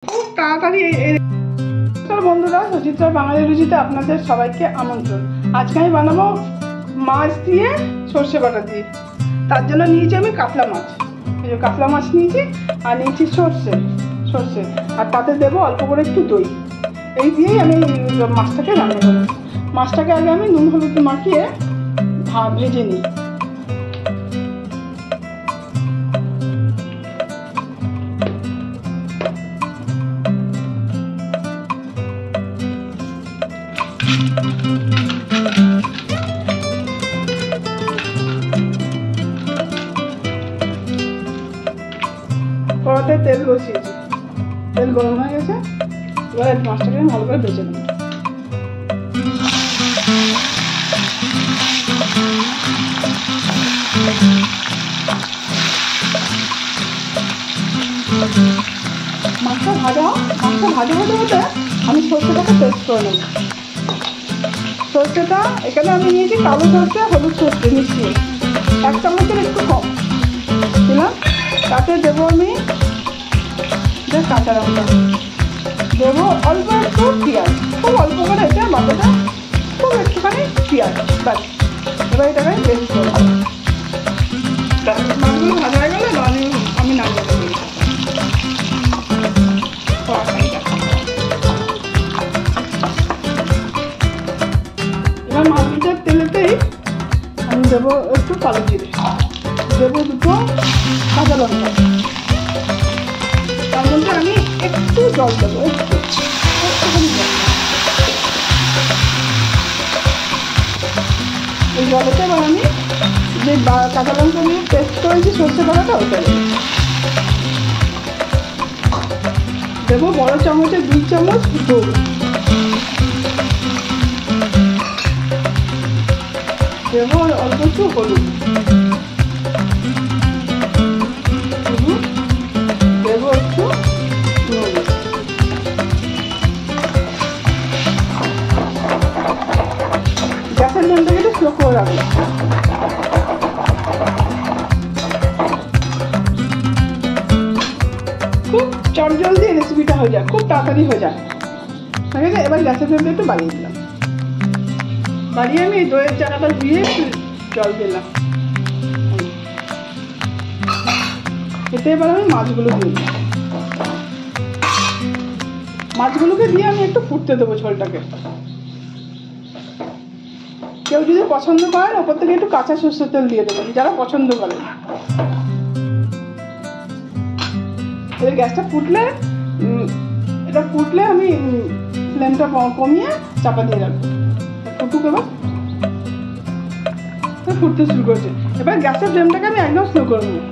খুব তাড়াতাড়ি বন্ধুরা, সুচিত্রা বাঙালি রুচিতে আপনাদের সবাইকে আমন্ত্রণ। আজকে আমি বানাবো মাছ দিয়ে সর্ষে বাটা দিয়ে। তার জন্য নিয়েছি আমি কাতলা মাছ, এই কাতলা মাছ নিয়েছি, আর নিয়েছি সর্ষে, আর তাতে দেবো অল্প করে একটু দই। এই দিয়েই আমি মাছটাকে রান্না করব। মাছটাকে আগে আমি নুন হলুদ মাখিয়ে ভেজে নিই। কড়াতে তেল বসিয়েছি, তেল গরম হয়ে গেছে। এবার মাছটাকে ভালো করে ভেজে নেব। মাছটা ভাজা হতে আমি সর্ষেটাকে পেস্ট করে নেব। সর্ষেটা এখানে আমি নিয়েছি কালো সর্ষে, হলুদ সর্ষে মিশিয়ে 1 চামচের একটু কম দিলাম। তাতে দেবো আমি কাঁচা লঙ্কা, দেবো অল্প একটু পেঁয়াজ, খুব অল্প করে এটা বাটাটা, খুব একটুখানি পেঁয়াজ, ব্যাস। এবার এটাকে পেস্ট করবো। মাছগুলো ভাজা হয়ে গেলে আমি নামিয়ে দেবো। এবার মাছটার তেলেতেই আমি দেবো একটু কালো জিরে, দেবো 2 কাঁচা লঙ্কা, তার মধ্যে আমি একটু জল দেবো, একটুখানি জল। এই জলেতে এবার আমি যে কাঁচা লঙ্কা নিয়ে পেস্ট করেছি সর্ষে বাটাটা ওটা দেবো। বড় চামচে 2 চামচ দই, দেবো অল্প একটু হলুদ, দেবো একটু নুন। গ্যাসের ফ্লেমটাকে একটু স্লো করে রাখবো। খুব চটজলদি রেসিপিটা হয়ে যায়, খুব তাড়াতাড়ি হয়ে যায়। ঠিক আছে, এবার গ্যাসের ফ্লেমটা একটু বাড়িয়ে দিলাম। বাড়িয়ে আমি দইয়ের চানাটা দিয়ে একটু জল দিলাম। এতে এবার আমি মাছগুলো দিয়ে দিই। মাছগুলোকে দিয়ে আমি একটু ফুটতে দেবো ঝোলটাকে। কেউ যদি পছন্দ করেন ওপর থেকে একটু কাঁচা সর্ষের তেল দিয়ে দেবেন, যারা পছন্দ করেন। এবার গ্যাসটা ফুটলে আমি ফ্লেমটা কমিয়ে চাপা দিয়ে রাখবো। ফুটুক, এবার ফুটতে শুরু করেছে। এবার গ্যাসের ফ্লেমটাকে আমি একদম স্লো করে নেবো,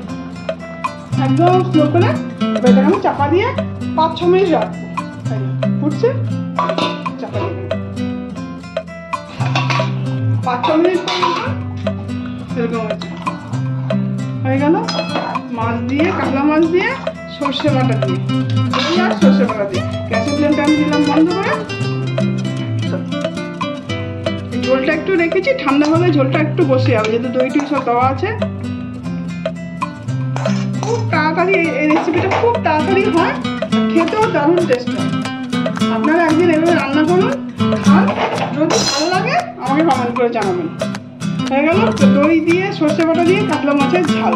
একদম স্লো করে। এবার এটাকে আমি চাপা দিয়ে 5-6 মিনিট রাখবো। ফুটছে, চাপা দিয়ে দেবো। 5-6 মিনিট এরকম হয়ে গেল। মাছ দিয়ে, কাতলা মাছ দিয়ে সর্ষে বাটা দিয়ে, আর সর্ষে বাটা দিয়ে গ্যাসের ফ্লেমটা আমি দিলাম বন্ধ করে। ঝোলটা একটু রেখেছি, ঠান্ডা হলে ঝোলটা একটু বসে যাবে, যেহেতু দই টই সব দেওয়া আছে। খুব তাড়াতাড়ি এই রেসিপিটা খুব তাড়াতাড়ি হয়, খেতেও দারুণ টেস্ট হয়। আপনারা একদিন এভাবে রান্না করুন, আর যদি ভালো লাগে আমাকে কমেন্ট করে জানাবেন। হয়ে গেল দই দিয়ে সর্ষে বাটা দিয়ে কাতলা মাছের ঝাল।